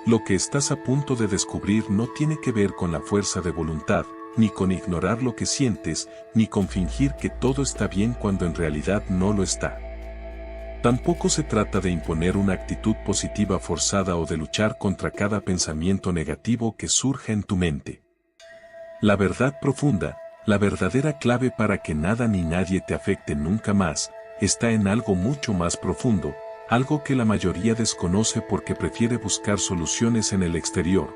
Lo que estás a punto de descubrir no tiene que ver con la fuerza de voluntad, ni con ignorar lo que sientes, ni con fingir que todo está bien cuando en realidad no lo está. Tampoco se trata de imponer una actitud positiva forzada o de luchar contra cada pensamiento negativo que surja en tu mente. La verdad profunda, la verdadera clave para que nada ni nadie te afecte nunca más, está en algo mucho más profundo, algo que la mayoría desconoce porque prefiere buscar soluciones en el exterior,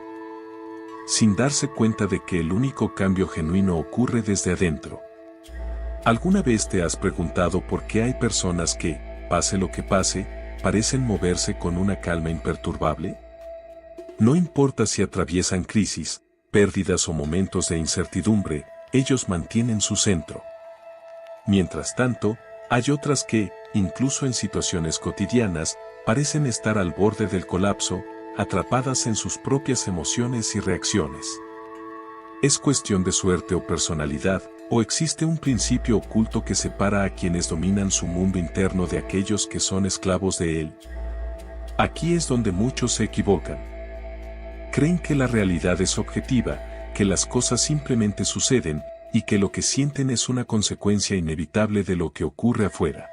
sin darse cuenta de que el único cambio genuino ocurre desde adentro. ¿Alguna vez te has preguntado por qué hay personas que, pase lo que pase, parecen moverse con una calma imperturbable? No importa si atraviesan crisis, pérdidas o momentos de incertidumbre, ellos mantienen su centro. Mientras tanto, hay otras que, incluso en situaciones cotidianas, parecen estar al borde del colapso, atrapadas en sus propias emociones y reacciones. ¿Es cuestión de suerte o personalidad, o existe un principio oculto que separa a quienes dominan su mundo interno de aquellos que son esclavos de él? Aquí es donde muchos se equivocan. Creen que la realidad es objetiva, que las cosas simplemente suceden, y que lo que sienten es una consecuencia inevitable de lo que ocurre afuera.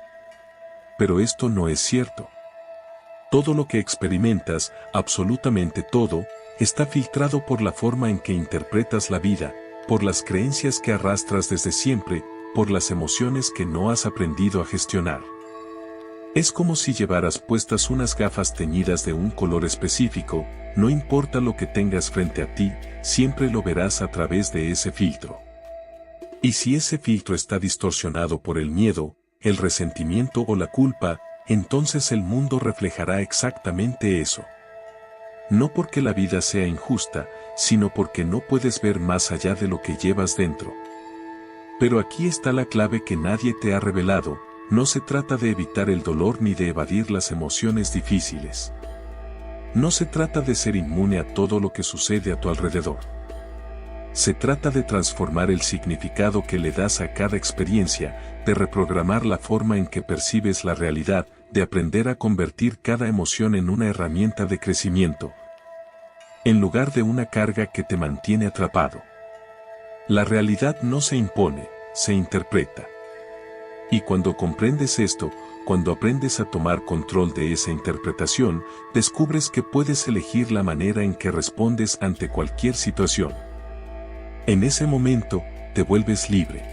Pero esto no es cierto. Todo lo que experimentas, absolutamente todo, está filtrado por la forma en que interpretas la vida, por las creencias que arrastras desde siempre, por las emociones que no has aprendido a gestionar. Es como si llevaras puestas unas gafas teñidas de un color específico, no importa lo que tengas frente a ti, siempre lo verás a través de ese filtro. Y si ese filtro está distorsionado por el miedo, el resentimiento o la culpa, entonces el mundo reflejará exactamente eso. No porque la vida sea injusta, sino porque no puedes ver más allá de lo que llevas dentro. Pero aquí está la clave que nadie te ha revelado, no se trata de evitar el dolor ni de evadir las emociones difíciles. No se trata de ser inmune a todo lo que sucede a tu alrededor. Se trata de transformar el significado que le das a cada experiencia, de reprogramar la forma en que percibes la realidad, de aprender a convertir cada emoción en una herramienta de crecimiento, en lugar de una carga que te mantiene atrapado. La realidad no se impone, se interpreta. Y cuando comprendes esto, cuando aprendes a tomar control de esa interpretación, descubres que puedes elegir la manera en que respondes ante cualquier situación. En ese momento, te vuelves libre.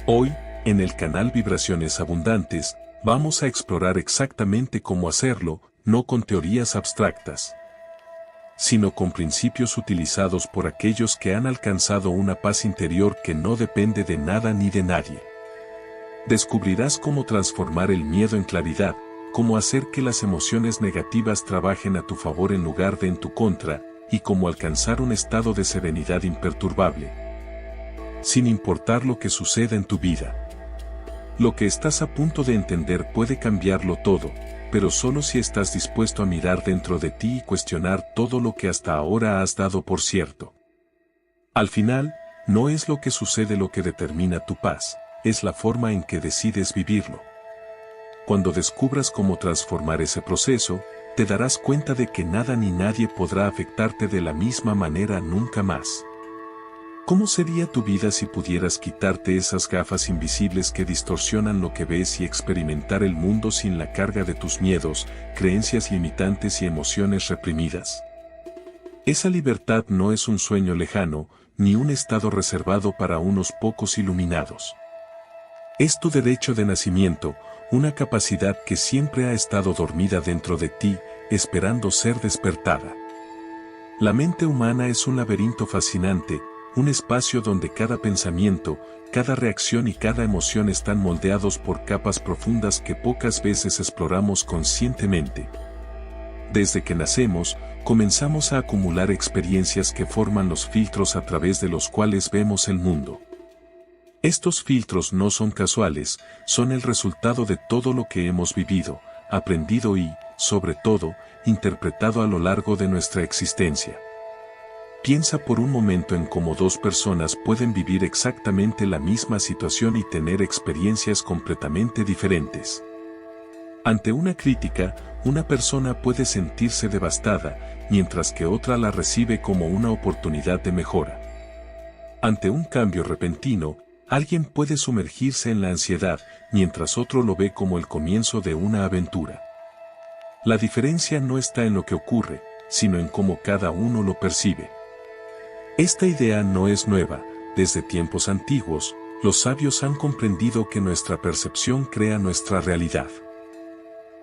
Hoy, en el canal Vibraciones Abundantes, vamos a explorar exactamente cómo hacerlo, no con teorías abstractas, sino con principios utilizados por aquellos que han alcanzado una paz interior que no depende de nada ni de nadie. Descubrirás cómo transformar el miedo en claridad, cómo hacer que las emociones negativas trabajen a tu favor en lugar de en tu contra, y cómo alcanzar un estado de serenidad imperturbable, sin importar lo que suceda en tu vida. Lo que estás a punto de entender puede cambiarlo todo, pero solo si estás dispuesto a mirar dentro de ti y cuestionar todo lo que hasta ahora has dado por cierto. Al final, no es lo que sucede lo que determina tu paz, es la forma en que decides vivirlo. Cuando descubras cómo transformar ese proceso, te darás cuenta de que nada ni nadie podrá afectarte de la misma manera nunca más. ¿Cómo sería tu vida si pudieras quitarte esas gafas invisibles que distorsionan lo que ves y experimentar el mundo sin la carga de tus miedos, creencias limitantes y emociones reprimidas? Esa libertad no es un sueño lejano, ni un estado reservado para unos pocos iluminados. Es tu derecho de nacimiento, una capacidad que siempre ha estado dormida dentro de ti, esperando ser despertada. La mente humana es un laberinto fascinante, un espacio donde cada pensamiento, cada reacción y cada emoción están moldeados por capas profundas que pocas veces exploramos conscientemente. Desde que nacemos, comenzamos a acumular experiencias que forman los filtros a través de los cuales vemos el mundo. Estos filtros no son casuales, son el resultado de todo lo que hemos vivido, aprendido y, sobre todo, interpretado a lo largo de nuestra existencia. Piensa por un momento en cómo dos personas pueden vivir exactamente la misma situación y tener experiencias completamente diferentes. Ante una crítica, una persona puede sentirse devastada, mientras que otra la recibe como una oportunidad de mejora. Ante un cambio repentino, alguien puede sumergirse en la ansiedad, mientras otro lo ve como el comienzo de una aventura. La diferencia no está en lo que ocurre, sino en cómo cada uno lo percibe. Esta idea no es nueva. Desde tiempos antiguos, los sabios han comprendido que nuestra percepción crea nuestra realidad.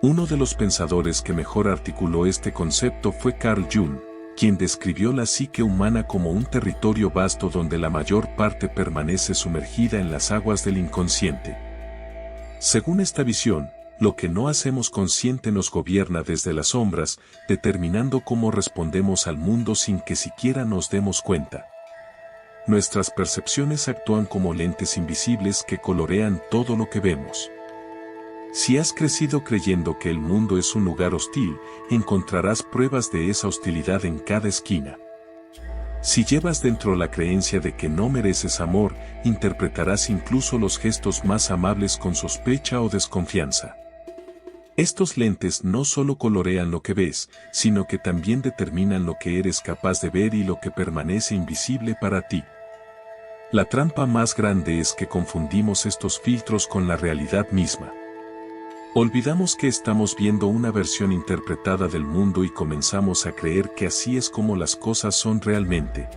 Uno de los pensadores que mejor articuló este concepto fue Carl Jung, quien describió la psique humana como un territorio vasto donde la mayor parte permanece sumergida en las aguas del inconsciente. Según esta visión, lo que no hacemos consciente nos gobierna desde las sombras, determinando cómo respondemos al mundo sin que siquiera nos demos cuenta. Nuestras percepciones actúan como lentes invisibles que colorean todo lo que vemos. Si has crecido creyendo que el mundo es un lugar hostil, encontrarás pruebas de esa hostilidad en cada esquina. Si llevas dentro la creencia de que no mereces amor, interpretarás incluso los gestos más amables con sospecha o desconfianza. Estos lentes no solo colorean lo que ves, sino que también determinan lo que eres capaz de ver y lo que permanece invisible para ti. La trampa más grande es que confundimos estos filtros con la realidad misma. Olvidamos que estamos viendo una versión interpretada del mundo y comenzamos a creer que así es como las cosas son realmente.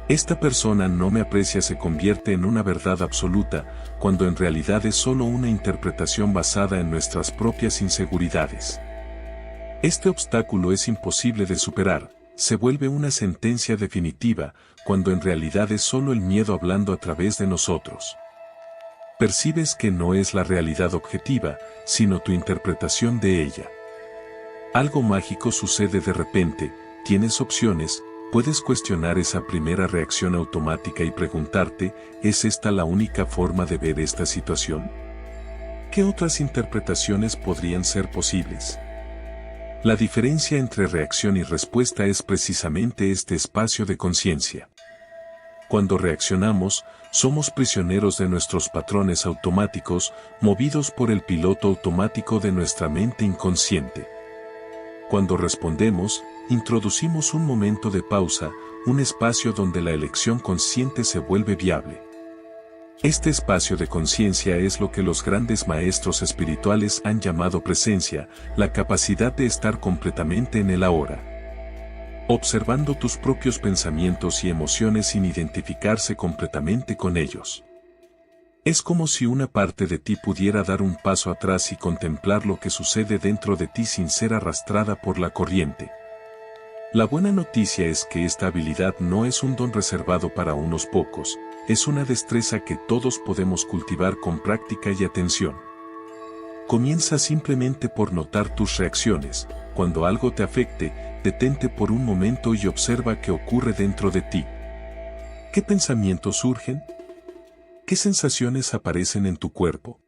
Esta persona no me aprecia se convierte en una verdad absoluta, cuando en realidad es solo una interpretación basada en nuestras propias inseguridades. Este obstáculo es imposible de superar, se vuelve una sentencia definitiva, cuando en realidad es solo el miedo hablando a través de nosotros. Percibes que no es la realidad objetiva, sino tu interpretación de ella. Algo mágico sucede de repente, tienes opciones. Puedes cuestionar esa primera reacción automática y preguntarte, ¿es esta la única forma de ver esta situación? ¿Qué otras interpretaciones podrían ser posibles? La diferencia entre reacción y respuesta es precisamente este espacio de conciencia. Cuando reaccionamos, somos prisioneros de nuestros patrones automáticos, movidos por el piloto automático de nuestra mente inconsciente. Cuando respondemos, introducimos un momento de pausa, un espacio donde la elección consciente se vuelve viable. Este espacio de conciencia es lo que los grandes maestros espirituales han llamado presencia, la capacidad de estar completamente en el ahora. Observando tus propios pensamientos y emociones sin identificarse completamente con ellos. Es como si una parte de ti pudiera dar un paso atrás y contemplar lo que sucede dentro de ti sin ser arrastrada por la corriente. La buena noticia es que esta habilidad no es un don reservado para unos pocos, es una destreza que todos podemos cultivar con práctica y atención. Comienza simplemente por notar tus reacciones. Cuando algo te afecte, detente por un momento y observa qué ocurre dentro de ti. ¿Qué pensamientos surgen? ¿Qué sensaciones aparecen en tu cuerpo?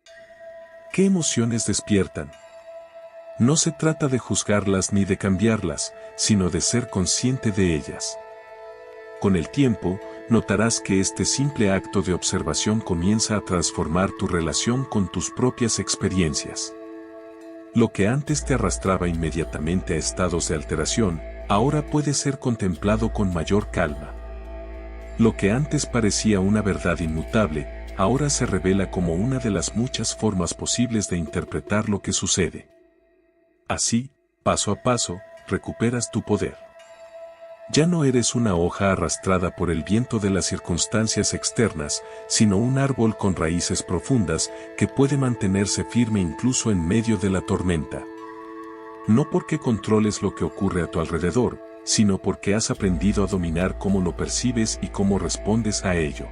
¿Qué emociones despiertan? No se trata de juzgarlas ni de cambiarlas, sino de ser consciente de ellas. Con el tiempo, notarás que este simple acto de observación comienza a transformar tu relación con tus propias experiencias. Lo que antes te arrastraba inmediatamente a estados de alteración, ahora puede ser contemplado con mayor calma. Lo que antes parecía una verdad inmutable, ahora se revela como una de las muchas formas posibles de interpretar lo que sucede. Así, paso a paso, recuperas tu poder. Ya no eres una hoja arrastrada por el viento de las circunstancias externas, sino un árbol con raíces profundas que puede mantenerse firme incluso en medio de la tormenta. No porque controles lo que ocurre a tu alrededor, sino porque has aprendido a dominar cómo lo percibes y cómo respondes a ello.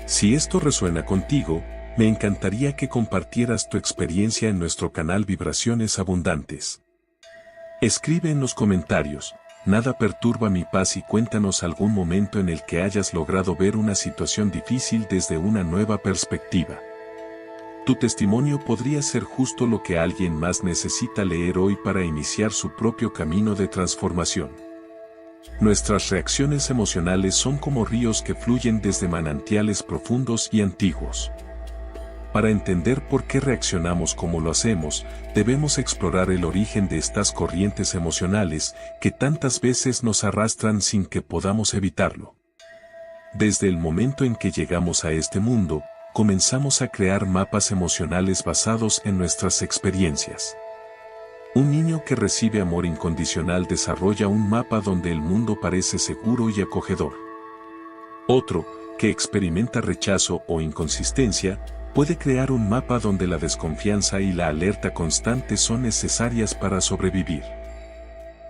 Si esto resuena contigo, me encantaría que compartieras tu experiencia en nuestro canal Vibraciones Abundantes. Escribe en los comentarios, nada perturba mi paz y cuéntanos algún momento en el que hayas logrado ver una situación difícil desde una nueva perspectiva. Tu testimonio podría ser justo lo que alguien más necesita leer hoy para iniciar su propio camino de transformación. Nuestras reacciones emocionales son como ríos que fluyen desde manantiales profundos y antiguos. Para entender por qué reaccionamos como lo hacemos, debemos explorar el origen de estas corrientes emocionales que tantas veces nos arrastran sin que podamos evitarlo. Desde el momento en que llegamos a este mundo, comenzamos a crear mapas emocionales basados en nuestras experiencias. Un niño que recibe amor incondicional desarrolla un mapa donde el mundo parece seguro y acogedor. Otro, que experimenta rechazo o inconsistencia, puede crear un mapa donde la desconfianza y la alerta constante son necesarias para sobrevivir.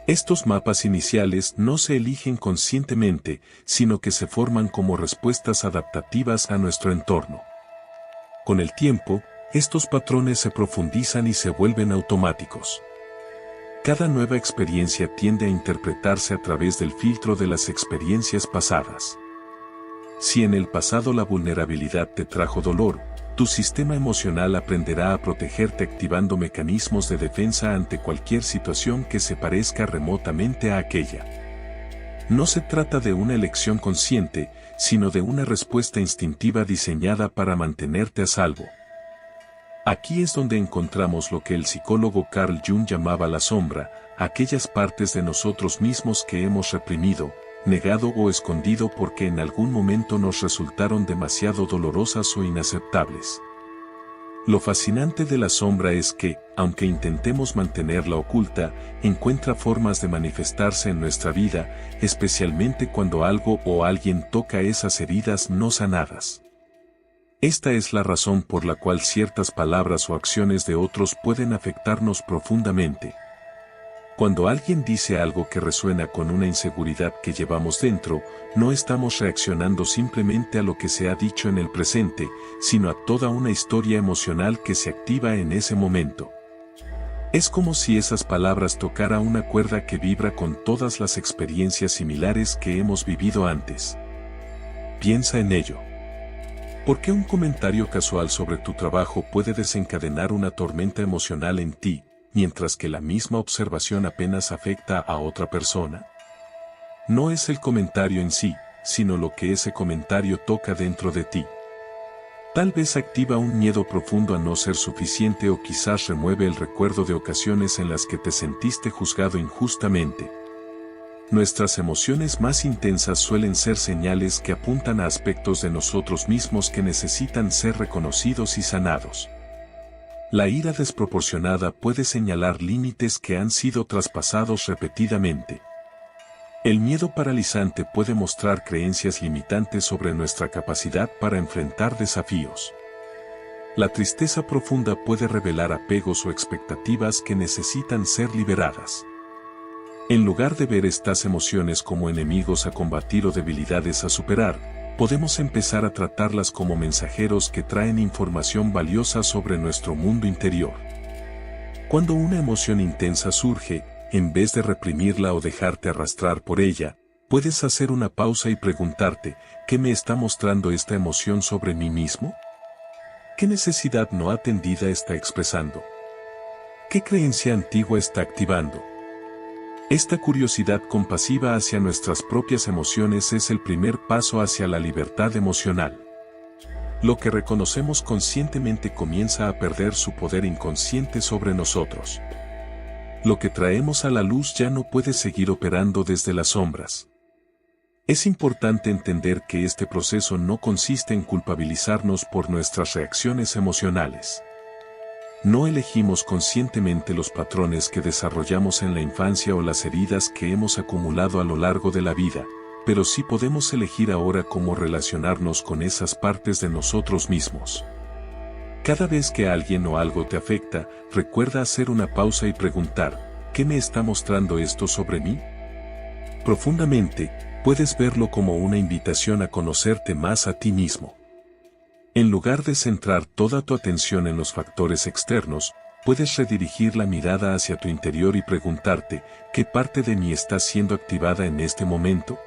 Estos mapas iniciales no se eligen conscientemente, sino que se forman como respuestas adaptativas a nuestro entorno. Con el tiempo, estos patrones se profundizan y se vuelven automáticos. Cada nueva experiencia tiende a interpretarse a través del filtro de las experiencias pasadas. Si en el pasado la vulnerabilidad te trajo dolor, tu sistema emocional aprenderá a protegerte activando mecanismos de defensa ante cualquier situación que se parezca remotamente a aquella. No se trata de una elección consciente, sino de una respuesta instintiva diseñada para mantenerte a salvo. Aquí es donde encontramos lo que el psicólogo Carl Jung llamaba la sombra, aquellas partes de nosotros mismos que hemos reprimido, negado o escondido porque en algún momento nos resultaron demasiado dolorosas o inaceptables. Lo fascinante de la sombra es que, aunque intentemos mantenerla oculta, encuentra formas de manifestarse en nuestra vida, especialmente cuando algo o alguien toca esas heridas no sanadas. Esta es la razón por la cual ciertas palabras o acciones de otros pueden afectarnos profundamente. Cuando alguien dice algo que resuena con una inseguridad que llevamos dentro, no estamos reaccionando simplemente a lo que se ha dicho en el presente, sino a toda una historia emocional que se activa en ese momento. Es como si esas palabras tocara una cuerda que vibra con todas las experiencias similares que hemos vivido antes. Piensa en ello. ¿Por qué un comentario casual sobre tu trabajo puede desencadenar una tormenta emocional en ti, mientras que la misma observación apenas afecta a otra persona? No es el comentario en sí, sino lo que ese comentario toca dentro de ti. Tal vez activa un miedo profundo a no ser suficiente o quizás remueve el recuerdo de ocasiones en las que te sentiste juzgado injustamente. Nuestras emociones más intensas suelen ser señales que apuntan a aspectos de nosotros mismos que necesitan ser reconocidos y sanados. La ira desproporcionada puede señalar límites que han sido traspasados repetidamente. El miedo paralizante puede mostrar creencias limitantes sobre nuestra capacidad para enfrentar desafíos. La tristeza profunda puede revelar apegos o expectativas que necesitan ser liberadas. En lugar de ver estas emociones como enemigos a combatir o debilidades a superar, podemos empezar a tratarlas como mensajeros que traen información valiosa sobre nuestro mundo interior. Cuando una emoción intensa surge, en vez de reprimirla o dejarte arrastrar por ella, puedes hacer una pausa y preguntarte, ¿qué me está mostrando esta emoción sobre mí mismo? ¿Qué necesidad no atendida está expresando? ¿Qué creencia antigua está activando? Esta curiosidad compasiva hacia nuestras propias emociones es el primer paso hacia la libertad emocional. Lo que reconocemos conscientemente comienza a perder su poder inconsciente sobre nosotros. Lo que traemos a la luz ya no puede seguir operando desde las sombras. Es importante entender que este proceso no consiste en culpabilizarnos por nuestras reacciones emocionales. No elegimos conscientemente los patrones que desarrollamos en la infancia o las heridas que hemos acumulado a lo largo de la vida, pero sí podemos elegir ahora cómo relacionarnos con esas partes de nosotros mismos. Cada vez que alguien o algo te afecta, recuerda hacer una pausa y preguntar, ¿qué me está mostrando esto sobre mí? Profundamente, puedes verlo como una invitación a conocerte más a ti mismo. En lugar de centrar toda tu atención en los factores externos, puedes redirigir la mirada hacia tu interior y preguntarte, ¿qué parte de mí está siendo activada en este momento?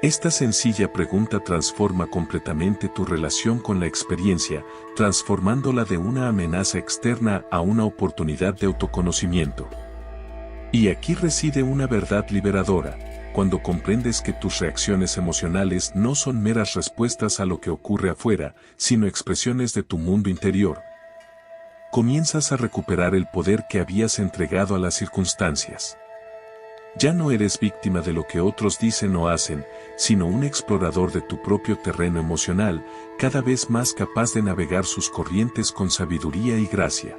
Esta sencilla pregunta transforma completamente tu relación con la experiencia, transformándola de una amenaza externa a una oportunidad de autoconocimiento. Y aquí reside una verdad liberadora. cuando comprendes que tus reacciones emocionales no son meras respuestas a lo que ocurre afuera, sino expresiones de tu mundo interior, comienzas a recuperar el poder que habías entregado a las circunstancias. Ya no eres víctima de lo que otros dicen o hacen, sino un explorador de tu propio terreno emocional, cada vez más capaz de navegar sus corrientes con sabiduría y gracia.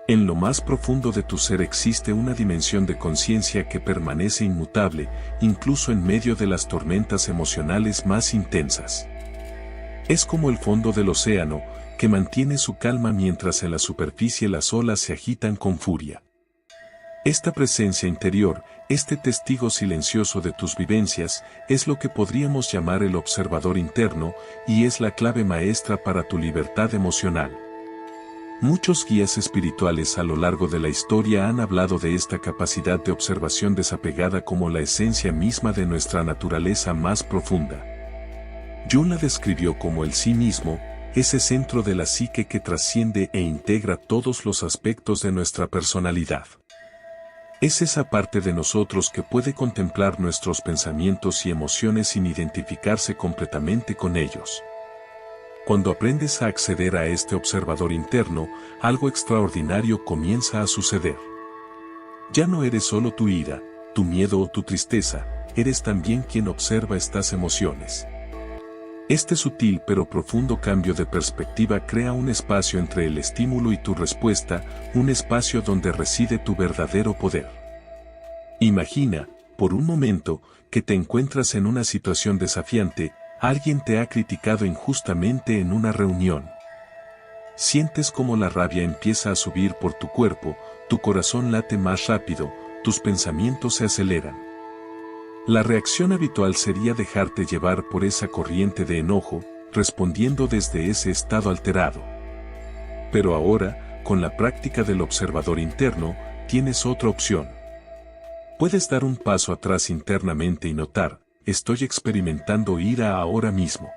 En lo más profundo de tu ser existe una dimensión de conciencia que permanece inmutable, incluso en medio de las tormentas emocionales más intensas. Es como el fondo del océano, que mantiene su calma mientras en la superficie las olas se agitan con furia. Esta presencia interior, este testigo silencioso de tus vivencias, es lo que podríamos llamar el observador interno, y es la clave maestra para tu libertad emocional. Muchos guías espirituales a lo largo de la historia han hablado de esta capacidad de observación desapegada como la esencia misma de nuestra naturaleza más profunda. Jung la describió como el sí mismo, ese centro de la psique que trasciende e integra todos los aspectos de nuestra personalidad. Es esa parte de nosotros que puede contemplar nuestros pensamientos y emociones sin identificarse completamente con ellos. Cuando aprendes a acceder a este observador interno, algo extraordinario comienza a suceder. Ya no eres solo tu ira, tu miedo o tu tristeza, eres también quien observa estas emociones. Este sutil pero profundo cambio de perspectiva crea un espacio entre el estímulo y tu respuesta, un espacio donde reside tu verdadero poder. Imagina, por un momento, que te encuentras en una situación desafiante, alguien te ha criticado injustamente en una reunión. Sientes como la rabia empieza a subir por tu cuerpo, tu corazón late más rápido, tus pensamientos se aceleran. La reacción habitual sería dejarte llevar por esa corriente de enojo, respondiendo desde ese estado alterado. Pero ahora, con la práctica del observador interno, tienes otra opción. Puedes dar un paso atrás internamente y notar, estoy experimentando ira ahora mismo.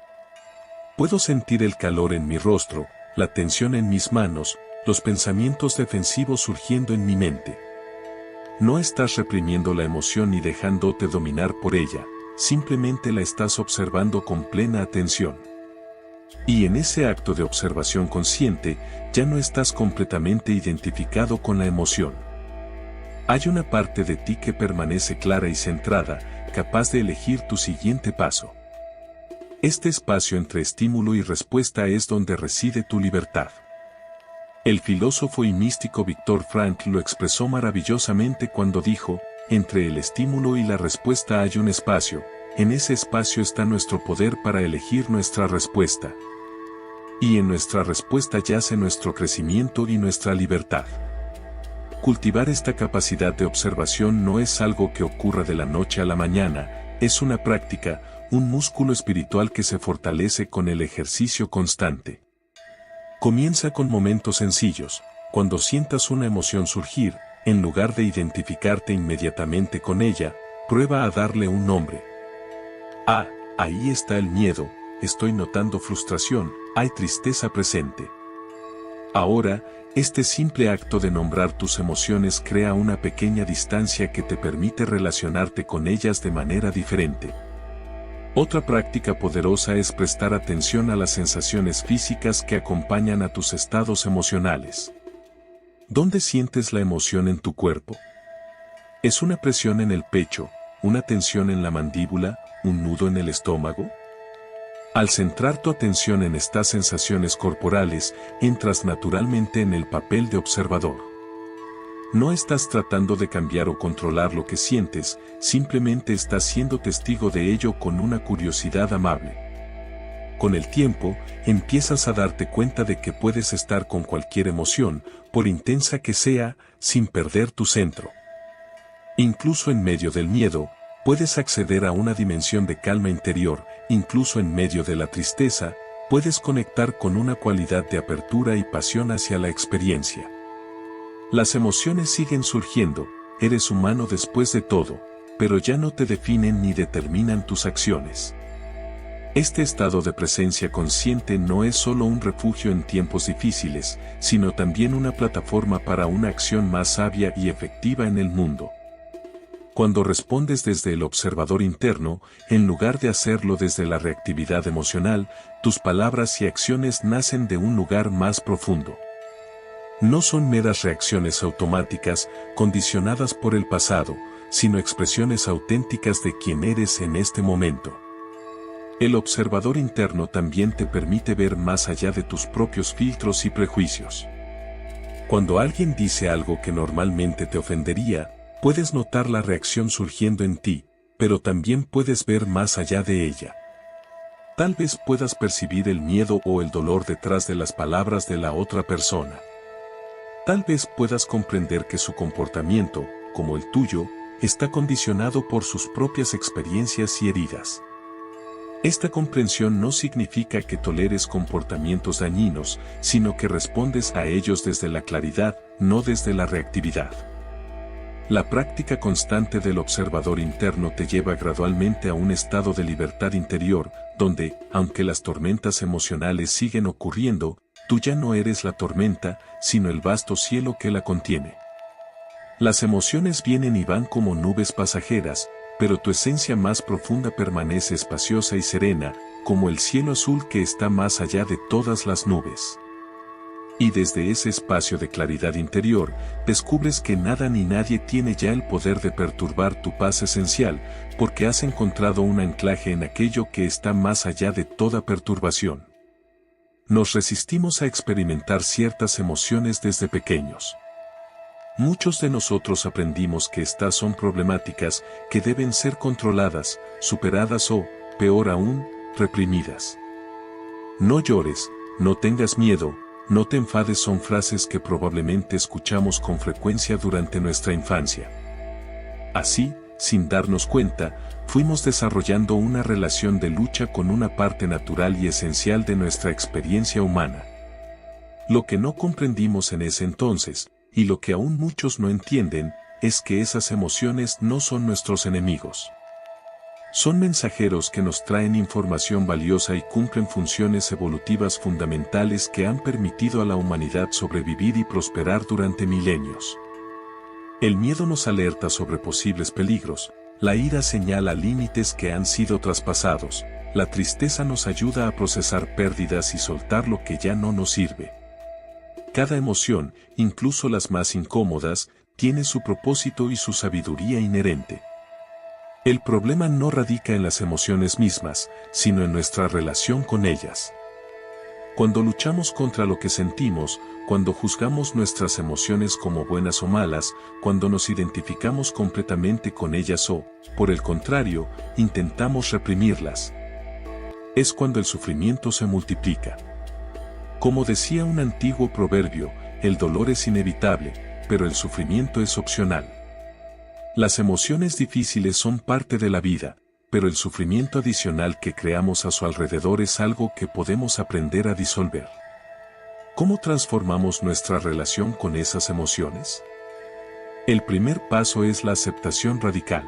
Puedo sentir el calor en mi rostro, la tensión en mis manos, los pensamientos defensivos surgiendo en mi mente. No estás reprimiendo la emoción ni dejándote dominar por ella, simplemente la estás observando con plena atención. Y en ese acto de observación consciente, ya no estás completamente identificado con la emoción. Hay una parte de ti que permanece clara y centrada, capaz de elegir tu siguiente paso. Este espacio entre estímulo y respuesta es donde reside tu libertad. El filósofo y místico Viktor Frankl lo expresó maravillosamente cuando dijo, entre el estímulo y la respuesta hay un espacio, en ese espacio está nuestro poder para elegir nuestra respuesta. Y en nuestra respuesta yace nuestro crecimiento y nuestra libertad. Cultivar esta capacidad de observación no es algo que ocurra de la noche a la mañana, es una práctica, un músculo espiritual que se fortalece con el ejercicio constante. Comienza con momentos sencillos, cuando sientas una emoción surgir, en lugar de identificarte inmediatamente con ella, prueba a darle un nombre. Ah, ahí está el miedo, estoy notando frustración, hay tristeza presente. Ahora, este simple acto de nombrar tus emociones crea una pequeña distancia que te permite relacionarte con ellas de manera diferente. Otra práctica poderosa es prestar atención a las sensaciones físicas que acompañan a tus estados emocionales. ¿Dónde sientes la emoción en tu cuerpo? ¿Es una presión en el pecho, una tensión en la mandíbula, un nudo en el estómago? Al centrar tu atención en estas sensaciones corporales, entras naturalmente en el papel de observador. No estás tratando de cambiar o controlar lo que sientes, simplemente estás siendo testigo de ello con una curiosidad amable. Con el tiempo, empiezas a darte cuenta de que puedes estar con cualquier emoción, por intensa que sea, sin perder tu centro. Incluso en medio del miedo, puedes acceder a una dimensión de calma interior, incluso en medio de la tristeza, puedes conectar con una cualidad de apertura y pasión hacia la experiencia. Las emociones siguen surgiendo, eres humano después de todo, pero ya no te definen ni determinan tus acciones. Este estado de presencia consciente no es solo un refugio en tiempos difíciles, sino también una plataforma para una acción más sabia y efectiva en el mundo. Cuando respondes desde el observador interno, en lugar de hacerlo desde la reactividad emocional, tus palabras y acciones nacen de un lugar más profundo. No son meras reacciones automáticas, condicionadas por el pasado, sino expresiones auténticas de quién eres en este momento. El observador interno también te permite ver más allá de tus propios filtros y prejuicios. Cuando alguien dice algo que normalmente te ofendería, puedes notar la reacción surgiendo en ti, pero también puedes ver más allá de ella. Tal vez puedas percibir el miedo o el dolor detrás de las palabras de la otra persona. Tal vez puedas comprender que su comportamiento, como el tuyo, está condicionado por sus propias experiencias y heridas. Esta comprensión no significa que toleres comportamientos dañinos, sino que respondes a ellos desde la claridad, no desde la reactividad. La práctica constante del observador interno te lleva gradualmente a un estado de libertad interior, donde, aunque las tormentas emocionales siguen ocurriendo, tú ya no eres la tormenta, sino el vasto cielo que la contiene. Las emociones vienen y van como nubes pasajeras, pero tu esencia más profunda permanece espaciosa y serena, como el cielo azul que está más allá de todas las nubes. Y desde ese espacio de claridad interior, descubres que nada ni nadie tiene ya el poder de perturbar tu paz esencial, porque has encontrado un anclaje en aquello que está más allá de toda perturbación. Nos resistimos a experimentar ciertas emociones desde pequeños. Muchos de nosotros aprendimos que estas son problemáticas, que deben ser controladas, superadas o, peor aún, reprimidas. No llores, no tengas miedo, no te enfades son frases que probablemente escuchamos con frecuencia durante nuestra infancia. Así, sin darnos cuenta, fuimos desarrollando una relación de lucha con una parte natural y esencial de nuestra experiencia humana. Lo que no comprendimos en ese entonces, y lo que aún muchos no entienden, es que esas emociones no son nuestros enemigos. Son mensajeros que nos traen información valiosa y cumplen funciones evolutivas fundamentales que han permitido a la humanidad sobrevivir y prosperar durante milenios. El miedo nos alerta sobre posibles peligros, la ira señala límites que han sido traspasados, la tristeza nos ayuda a procesar pérdidas y soltar lo que ya no nos sirve. Cada emoción, incluso las más incómodas, tiene su propósito y su sabiduría inherente. El problema no radica en las emociones mismas, sino en nuestra relación con ellas. Cuando luchamos contra lo que sentimos, cuando juzgamos nuestras emociones como buenas o malas, cuando nos identificamos completamente con ellas o, por el contrario, intentamos reprimirlas, es cuando el sufrimiento se multiplica. Como decía un antiguo proverbio, el dolor es inevitable, pero el sufrimiento es opcional. Las emociones difíciles son parte de la vida, pero el sufrimiento adicional que creamos a su alrededor es algo que podemos aprender a disolver. ¿Cómo transformamos nuestra relación con esas emociones? El primer paso es la aceptación radical.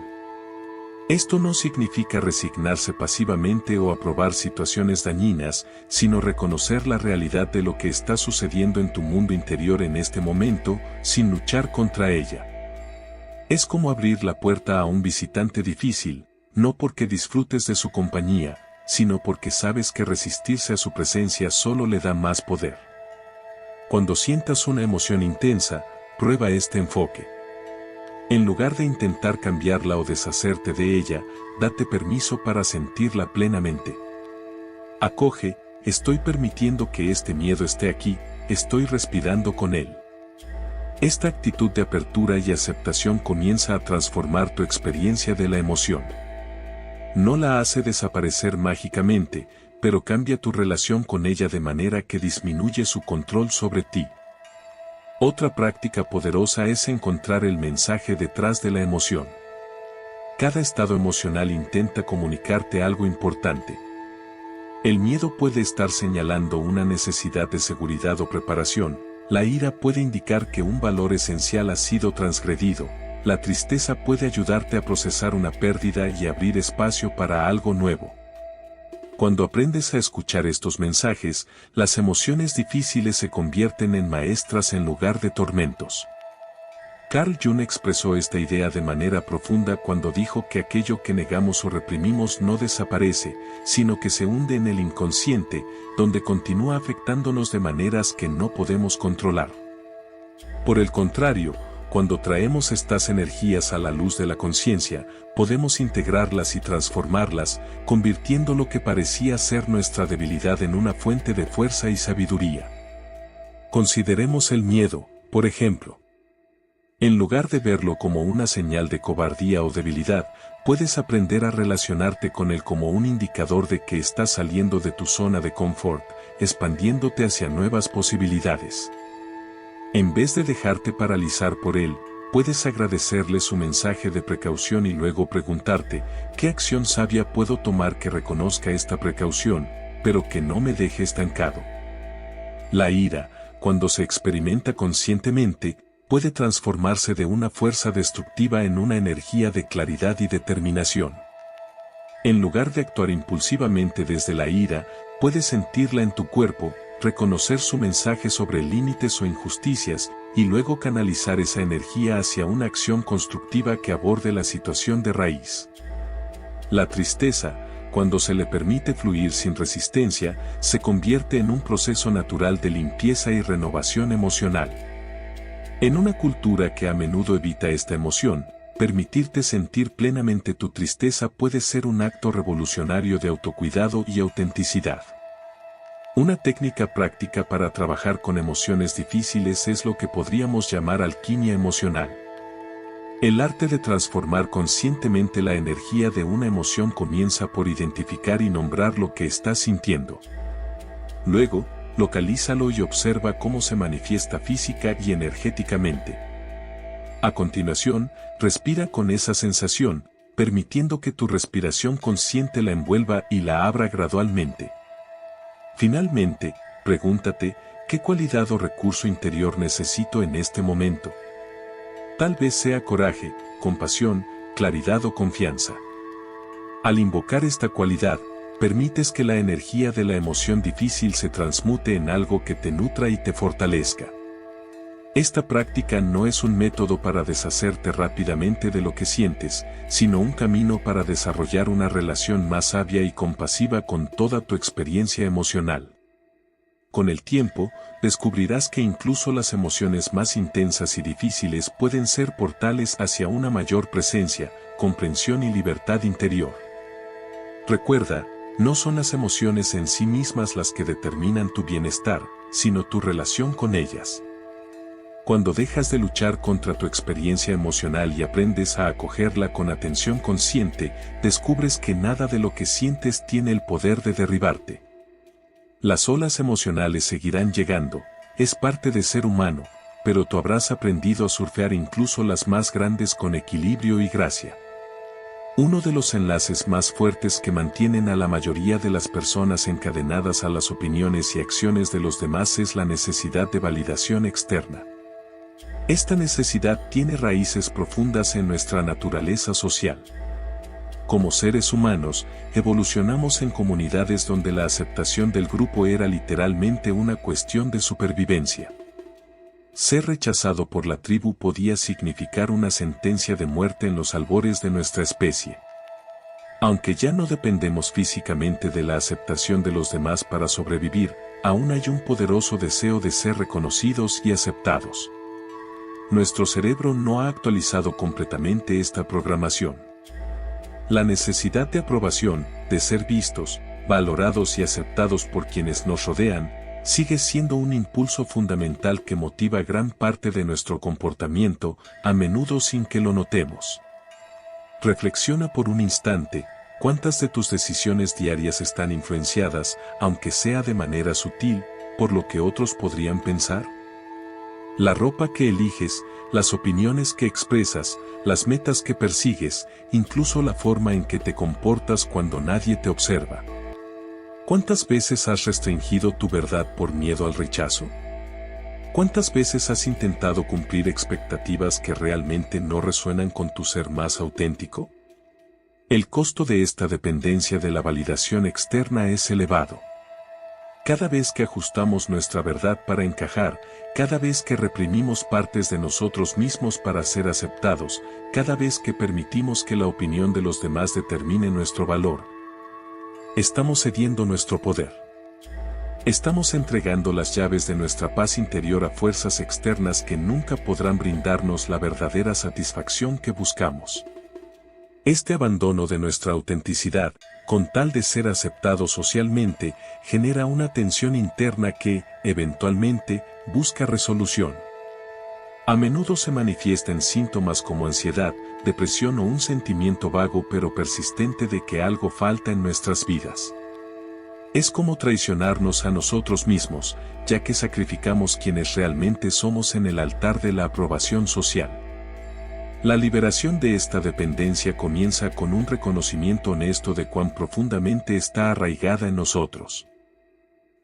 Esto no significa resignarse pasivamente o aprobar situaciones dañinas, sino reconocer la realidad de lo que está sucediendo en tu mundo interior en este momento, sin luchar contra ella. Es como abrir la puerta a un visitante difícil, no porque disfrutes de su compañía, sino porque sabes que resistirse a su presencia solo le da más poder. Cuando sientas una emoción intensa, prueba este enfoque. En lugar de intentar cambiarla o deshacerte de ella, date permiso para sentirla plenamente. Acoge, estoy permitiendo que este miedo esté aquí, estoy respirando con él. Esta actitud de apertura y aceptación comienza a transformar tu experiencia de la emoción. No la hace desaparecer mágicamente, pero cambia tu relación con ella de manera que disminuye su control sobre ti. Otra práctica poderosa es encontrar el mensaje detrás de la emoción. Cada estado emocional intenta comunicarte algo importante. El miedo puede estar señalando una necesidad de seguridad o preparación. La ira puede indicar que un valor esencial ha sido transgredido, la tristeza puede ayudarte a procesar una pérdida y abrir espacio para algo nuevo. Cuando aprendes a escuchar estos mensajes, las emociones difíciles se convierten en maestras en lugar de tormentos. Carl Jung expresó esta idea de manera profunda cuando dijo que aquello que negamos o reprimimos no desaparece, sino que se hunde en el inconsciente, donde continúa afectándonos de maneras que no podemos controlar. Por el contrario, cuando traemos estas energías a la luz de la conciencia, podemos integrarlas y transformarlas, convirtiendo lo que parecía ser nuestra debilidad en una fuente de fuerza y sabiduría. Consideremos el miedo, por ejemplo. En lugar de verlo como una señal de cobardía o debilidad, puedes aprender a relacionarte con él como un indicador de que estás saliendo de tu zona de confort, expandiéndote hacia nuevas posibilidades. En vez de dejarte paralizar por él, puedes agradecerle su mensaje de precaución y luego preguntarte, ¿qué acción sabia puedo tomar que reconozca esta precaución, pero que no me deje estancado? La ira, cuando se experimenta conscientemente, puede transformarse de una fuerza destructiva en una energía de claridad y determinación. En lugar de actuar impulsivamente desde la ira, puedes sentirla en tu cuerpo, reconocer su mensaje sobre límites o injusticias, y luego canalizar esa energía hacia una acción constructiva que aborde la situación de raíz. La tristeza, cuando se le permite fluir sin resistencia, se convierte en un proceso natural de limpieza y renovación emocional. En una cultura que a menudo evita esta emoción, permitirte sentir plenamente tu tristeza puede ser un acto revolucionario de autocuidado y autenticidad. Una técnica práctica para trabajar con emociones difíciles es lo que podríamos llamar alquimia emocional. El arte de transformar conscientemente la energía de una emoción comienza por identificar y nombrar lo que estás sintiendo. Luego, localízalo y observa cómo se manifiesta física y energéticamente. A continuación, respira con esa sensación, permitiendo que tu respiración consciente la envuelva y la abra gradualmente. Finalmente, pregúntate, ¿qué cualidad o recurso interior necesito en este momento? Tal vez sea coraje, compasión, claridad o confianza. Al invocar esta cualidad, permites que la energía de la emoción difícil se transmute en algo que te nutra y te fortalezca. Esta práctica no es un método para deshacerte rápidamente de lo que sientes, sino un camino para desarrollar una relación más sabia y compasiva con toda tu experiencia emocional. Con el tiempo, descubrirás que incluso las emociones más intensas y difíciles pueden ser portales hacia una mayor presencia, comprensión y libertad interior. Recuerda, no son las emociones en sí mismas las que determinan tu bienestar, sino tu relación con ellas. Cuando dejas de luchar contra tu experiencia emocional y aprendes a acogerla con atención consciente, descubres que nada de lo que sientes tiene el poder de derribarte. Las olas emocionales seguirán llegando, es parte de ser humano, pero tú habrás aprendido a surfear incluso las más grandes con equilibrio y gracia. Uno de los enlaces más fuertes que mantienen a la mayoría de las personas encadenadas a las opiniones y acciones de los demás es la necesidad de validación externa. Esta necesidad tiene raíces profundas en nuestra naturaleza social. Como seres humanos, evolucionamos en comunidades donde la aceptación del grupo era literalmente una cuestión de supervivencia. Ser rechazado por la tribu podía significar una sentencia de muerte en los albores de nuestra especie. Aunque ya no dependemos físicamente de la aceptación de los demás para sobrevivir, aún hay un poderoso deseo de ser reconocidos y aceptados. Nuestro cerebro no ha actualizado completamente esta programación. La necesidad de aprobación, de ser vistos, valorados y aceptados por quienes nos rodean, sigue siendo un impulso fundamental que motiva gran parte de nuestro comportamiento, a menudo sin que lo notemos. Reflexiona por un instante, ¿cuántas de tus decisiones diarias están influenciadas, aunque sea de manera sutil, por lo que otros podrían pensar? La ropa que eliges, las opiniones que expresas, las metas que persigues, incluso la forma en que te comportas cuando nadie te observa. ¿Cuántas veces has restringido tu verdad por miedo al rechazo? ¿Cuántas veces has intentado cumplir expectativas que realmente no resuenan con tu ser más auténtico? El costo de esta dependencia de la validación externa es elevado. Cada vez que ajustamos nuestra verdad para encajar, cada vez que reprimimos partes de nosotros mismos para ser aceptados, cada vez que permitimos que la opinión de los demás determine nuestro valor, estamos cediendo nuestro poder. Estamos entregando las llaves de nuestra paz interior a fuerzas externas que nunca podrán brindarnos la verdadera satisfacción que buscamos. Este abandono de nuestra autenticidad, con tal de ser aceptado socialmente, genera una tensión interna que, eventualmente, busca resolución. A menudo se manifiesta en síntomas como ansiedad, depresión o un sentimiento vago pero persistente de que algo falta en nuestras vidas. Es como traicionarnos a nosotros mismos, ya que sacrificamos quienes realmente somos en el altar de la aprobación social. La liberación de esta dependencia comienza con un reconocimiento honesto de cuán profundamente está arraigada en nosotros.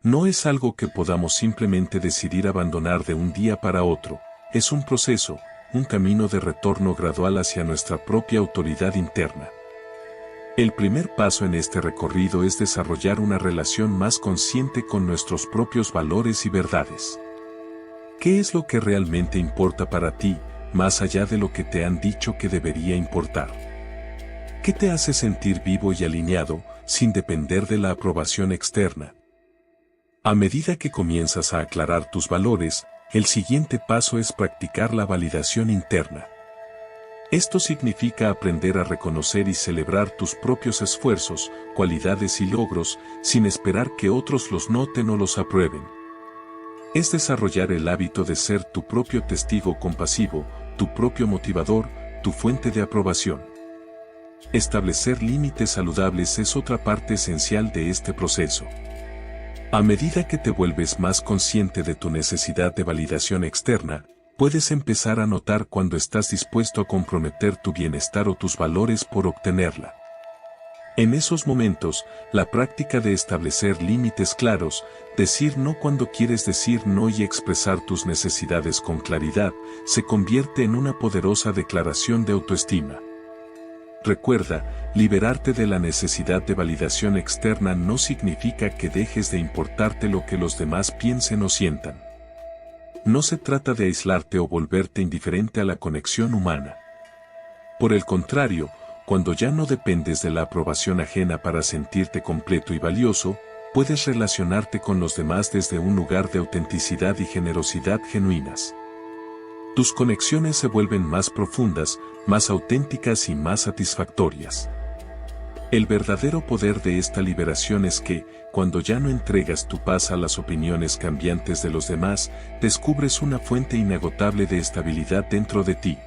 No es algo que podamos simplemente decidir abandonar de un día para otro, es un proceso, un camino de retorno gradual hacia nuestra propia autoridad interna. El primer paso en este recorrido es desarrollar una relación más consciente con nuestros propios valores y verdades. ¿Qué es lo que realmente importa para ti, más allá de lo que te han dicho que debería importar? ¿Qué te hace sentir vivo y alineado, sin depender de la aprobación externa? A medida que comienzas a aclarar tus valores, el siguiente paso es practicar la validación interna. Esto significa aprender a reconocer y celebrar tus propios esfuerzos, cualidades y logros, sin esperar que otros los noten o los aprueben. Es desarrollar el hábito de ser tu propio testigo compasivo, tu propio motivador, tu fuente de aprobación. Establecer límites saludables es otra parte esencial de este proceso. A medida que te vuelves más consciente de tu necesidad de validación externa, puedes empezar a notar cuando estás dispuesto a comprometer tu bienestar o tus valores por obtenerla. En esos momentos, la práctica de establecer límites claros, decir no cuando quieres decir no y expresar tus necesidades con claridad, se convierte en una poderosa declaración de autoestima. Recuerda, liberarte de la necesidad de validación externa no significa que dejes de importarte lo que los demás piensen o sientan. No se trata de aislarte o volverte indiferente a la conexión humana. Por el contrario, cuando ya no dependes de la aprobación ajena para sentirte completo y valioso, puedes relacionarte con los demás desde un lugar de autenticidad y generosidad genuinas. Tus conexiones se vuelven más profundas, más auténticas y más satisfactorias. El verdadero poder de esta liberación es que, cuando ya no entregas tu paz a las opiniones cambiantes de los demás, descubres una fuente inagotable de estabilidad dentro de ti.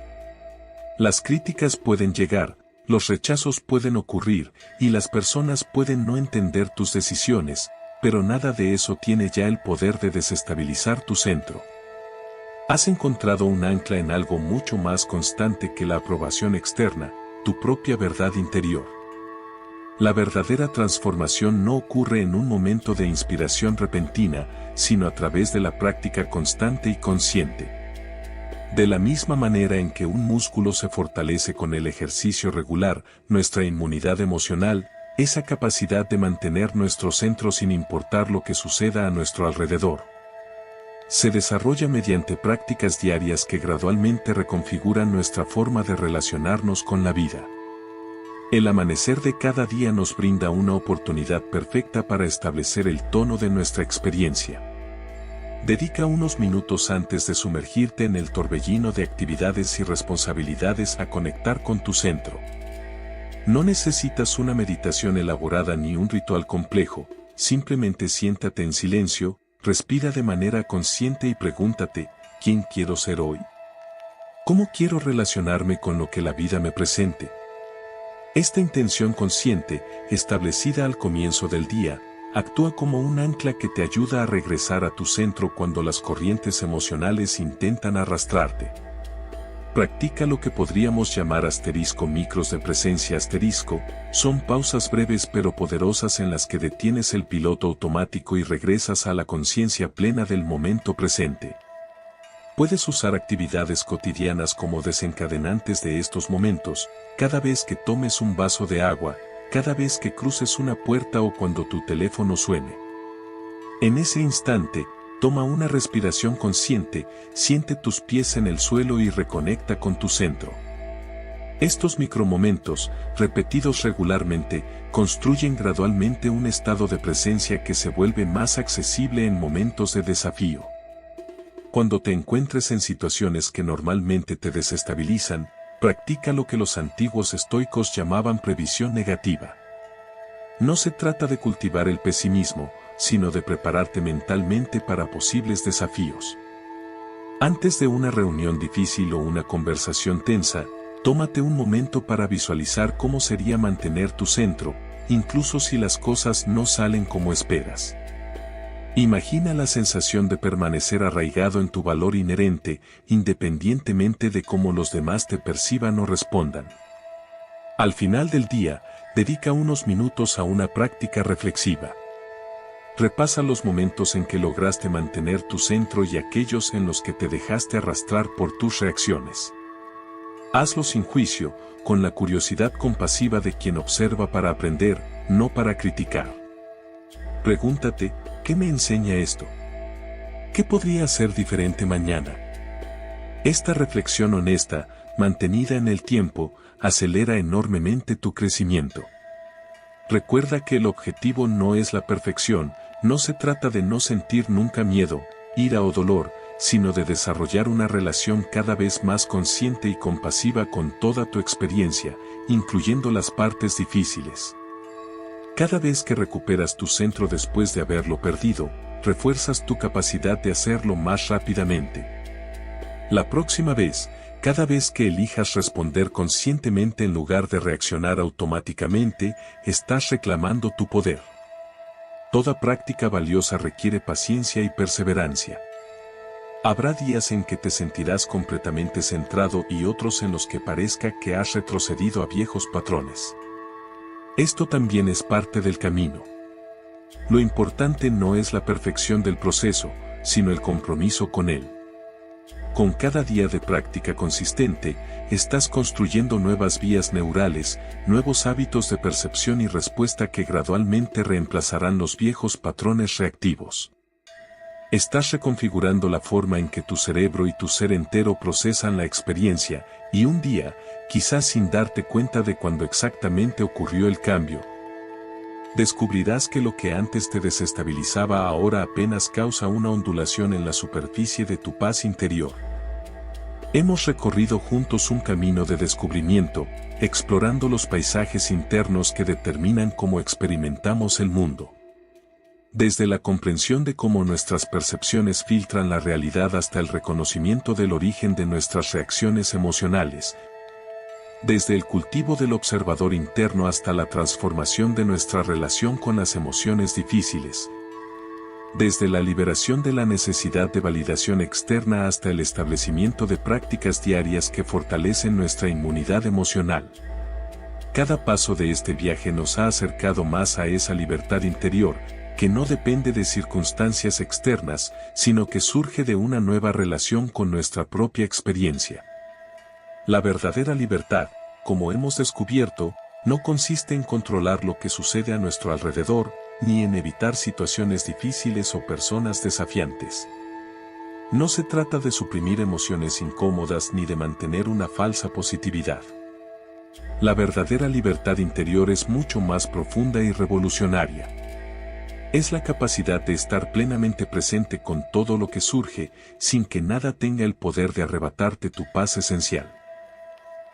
Las críticas pueden llegar, los rechazos pueden ocurrir, y las personas pueden no entender tus decisiones, pero nada de eso tiene ya el poder de desestabilizar tu centro. Has encontrado un ancla en algo mucho más constante que la aprobación externa, tu propia verdad interior. La verdadera transformación no ocurre en un momento de inspiración repentina, sino a través de la práctica constante y consciente. De la misma manera en que un músculo se fortalece con el ejercicio regular, nuestra inmunidad emocional, esa capacidad de mantener nuestro centro sin importar lo que suceda a nuestro alrededor, se desarrolla mediante prácticas diarias que gradualmente reconfiguran nuestra forma de relacionarnos con la vida. El amanecer de cada día nos brinda una oportunidad perfecta para establecer el tono de nuestra experiencia. Dedica unos minutos antes de sumergirte en el torbellino de actividades y responsabilidades a conectar con tu centro. No necesitas una meditación elaborada ni un ritual complejo, simplemente siéntate en silencio, respira de manera consciente y pregúntate, ¿quién quiero ser hoy? ¿Cómo quiero relacionarme con lo que la vida me presente? Esta intención consciente, establecida al comienzo del día, actúa como un ancla que te ayuda a regresar a tu centro cuando las corrientes emocionales intentan arrastrarte. Practica lo que podríamos llamar micros de presencia son pausas breves pero poderosas en las que detienes el piloto automático y regresas a la conciencia plena del momento presente. Puedes usar actividades cotidianas como desencadenantes de estos momentos, cada vez que tomes un vaso de agua, cada vez que cruces una puerta o cuando tu teléfono suene. En ese instante, toma una respiración consciente, siente tus pies en el suelo y reconecta con tu centro. Estos micromomentos, repetidos regularmente, construyen gradualmente un estado de presencia que se vuelve más accesible en momentos de desafío. Cuando te encuentres en situaciones que normalmente te desestabilizan, practica lo que los antiguos estoicos llamaban previsión negativa. No se trata de cultivar el pesimismo, sino de prepararte mentalmente para posibles desafíos. Antes de una reunión difícil o una conversación tensa, tómate un momento para visualizar cómo sería mantener tu centro, incluso si las cosas no salen como esperas. Imagina la sensación de permanecer arraigado en tu valor inherente, independientemente de cómo los demás te perciban o respondan. Al final del día, dedica unos minutos a una práctica reflexiva. Repasa los momentos en que lograste mantener tu centro y aquellos en los que te dejaste arrastrar por tus reacciones. Hazlo sin juicio, con la curiosidad compasiva de quien observa para aprender, no para criticar. Pregúntate, ¿qué me enseña esto? ¿Qué podría ser diferente mañana? Esta reflexión honesta, mantenida en el tiempo, acelera enormemente tu crecimiento. Recuerda que el objetivo no es la perfección, no se trata de no sentir nunca miedo, ira o dolor, sino de desarrollar una relación cada vez más consciente y compasiva con toda tu experiencia, incluyendo las partes difíciles. Cada vez que recuperas tu centro después de haberlo perdido, refuerzas tu capacidad de hacerlo más rápidamente. La próxima vez, cada vez que elijas responder conscientemente en lugar de reaccionar automáticamente, estás reclamando tu poder. Toda práctica valiosa requiere paciencia y perseverancia. Habrá días en que te sentirás completamente centrado y otros en los que parezca que has retrocedido a viejos patrones. Esto también es parte del camino. Lo importante no es la perfección del proceso, sino el compromiso con él. Con cada día de práctica consistente, estás construyendo nuevas vías neurales, nuevos hábitos de percepción y respuesta que gradualmente reemplazarán los viejos patrones reactivos. Estás reconfigurando la forma en que tu cerebro y tu ser entero procesan la experiencia, y un día, quizás sin darte cuenta de cuándo exactamente ocurrió el cambio, descubrirás que lo que antes te desestabilizaba ahora apenas causa una ondulación en la superficie de tu paz interior. Hemos recorrido juntos un camino de descubrimiento, explorando los paisajes internos que determinan cómo experimentamos el mundo. Desde la comprensión de cómo nuestras percepciones filtran la realidad hasta el reconocimiento del origen de nuestras reacciones emocionales. Desde el cultivo del observador interno hasta la transformación de nuestra relación con las emociones difíciles. Desde la liberación de la necesidad de validación externa hasta el establecimiento de prácticas diarias que fortalecen nuestra inmunidad emocional. Cada paso de este viaje nos ha acercado más a esa libertad interior, que no depende de circunstancias externas, sino que surge de una nueva relación con nuestra propia experiencia. La verdadera libertad, como hemos descubierto, no consiste en controlar lo que sucede a nuestro alrededor, ni en evitar situaciones difíciles o personas desafiantes. No se trata de suprimir emociones incómodas ni de mantener una falsa positividad. La verdadera libertad interior es mucho más profunda y revolucionaria. Es la capacidad de estar plenamente presente con todo lo que surge, sin que nada tenga el poder de arrebatarte tu paz esencial.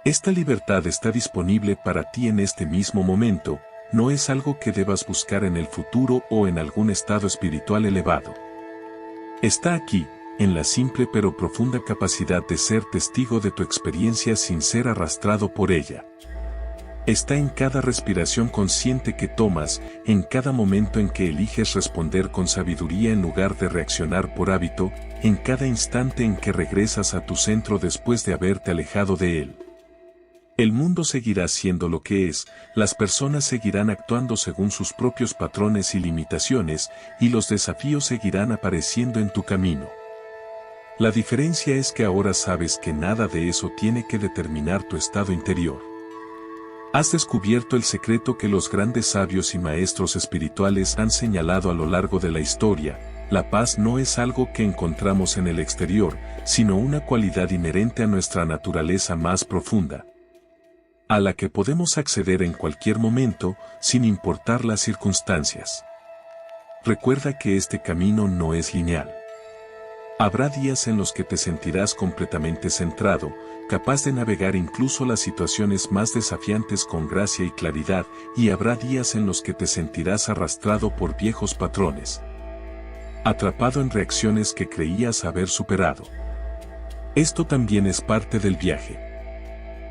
Esta libertad está disponible para ti en este mismo momento, no es algo que debas buscar en el futuro o en algún estado espiritual elevado. Está aquí, en la simple pero profunda capacidad de ser testigo de tu experiencia sin ser arrastrado por ella. Está en cada respiración consciente que tomas, en cada momento en que eliges responder con sabiduría en lugar de reaccionar por hábito, en cada instante en que regresas a tu centro después de haberte alejado de él. El mundo seguirá siendo lo que es, las personas seguirán actuando según sus propios patrones y limitaciones, y los desafíos seguirán apareciendo en tu camino. La diferencia es que ahora sabes que nada de eso tiene que determinar tu estado interior. Has descubierto el secreto que los grandes sabios y maestros espirituales han señalado a lo largo de la historia. La paz no es algo que encontramos en el exterior, sino una cualidad inherente a nuestra naturaleza más profunda, a la que podemos acceder en cualquier momento, sin importar las circunstancias. Recuerda que este camino no es lineal. Habrá días en los que te sentirás completamente centrado, capaz de navegar incluso las situaciones más desafiantes con gracia y claridad, y habrá días en los que te sentirás arrastrado por viejos patrones, atrapado en reacciones que creías haber superado. Esto también es parte del viaje.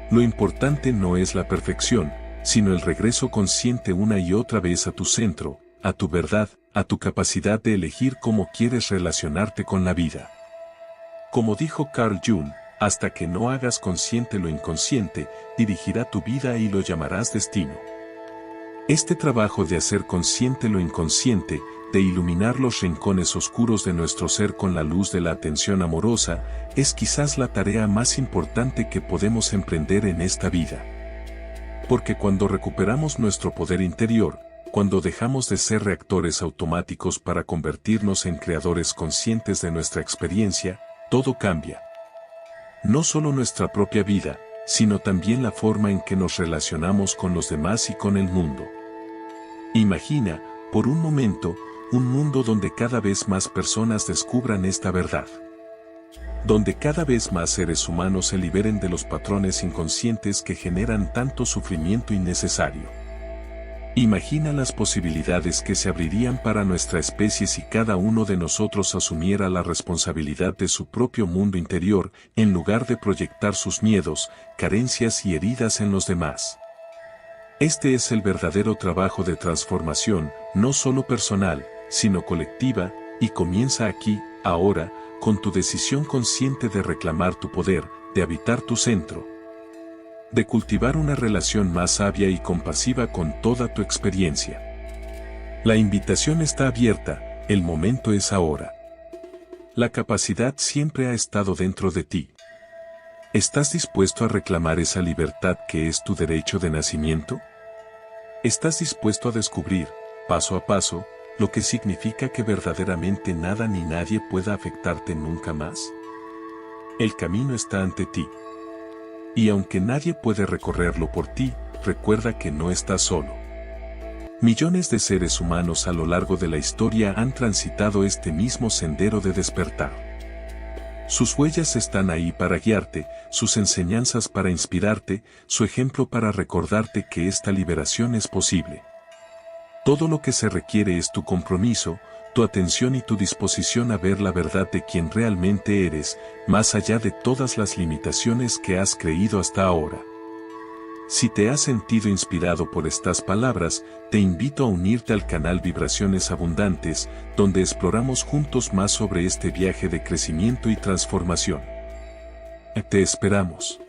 Lo importante no es la perfección, sino el regreso consciente una y otra vez a tu centro, a tu verdad, a tu capacidad de elegir cómo quieres relacionarte con la vida. Como dijo Carl Jung, hasta que no hagas consciente lo inconsciente, dirigirá tu vida y lo llamarás destino. Este trabajo de hacer consciente lo inconsciente, de iluminar los rincones oscuros de nuestro ser con la luz de la atención amorosa, es quizás la tarea más importante que podemos emprender en esta vida. Porque cuando recuperamos nuestro poder interior, cuando dejamos de ser reactores automáticos para convertirnos en creadores conscientes de nuestra experiencia, todo cambia. No solo nuestra propia vida, sino también la forma en que nos relacionamos con los demás y con el mundo. Imagina, por un momento, un mundo donde cada vez más personas descubran esta verdad. Donde cada vez más seres humanos se liberen de los patrones inconscientes que generan tanto sufrimiento innecesario. Imagina las posibilidades que se abrirían para nuestra especie si cada uno de nosotros asumiera la responsabilidad de su propio mundo interior, en lugar de proyectar sus miedos, carencias y heridas en los demás. Este es el verdadero trabajo de transformación, no solo personal, sino colectiva, y comienza aquí, ahora, con tu decisión consciente de reclamar tu poder, de habitar tu centro, de cultivar una relación más sabia y compasiva con toda tu experiencia. La invitación está abierta, el momento es ahora. La capacidad siempre ha estado dentro de ti. ¿Estás dispuesto a reclamar esa libertad que es tu derecho de nacimiento? ¿Estás dispuesto a descubrir, paso a paso, lo que significa que verdaderamente nada ni nadie pueda afectarte nunca más? El camino está ante ti. Y aunque nadie puede recorrerlo por ti, recuerda que no estás solo. Millones de seres humanos a lo largo de la historia han transitado este mismo sendero de despertar. Sus huellas están ahí para guiarte, sus enseñanzas para inspirarte, su ejemplo para recordarte que esta liberación es posible. Todo lo que se requiere es tu compromiso, tu atención y tu disposición a ver la verdad de quien realmente eres, más allá de todas las limitaciones que has creído hasta ahora. Si te has sentido inspirado por estas palabras, te invito a unirte al canal Vibraciones Abundantes, donde exploramos juntos más sobre este viaje de crecimiento y transformación. Te esperamos.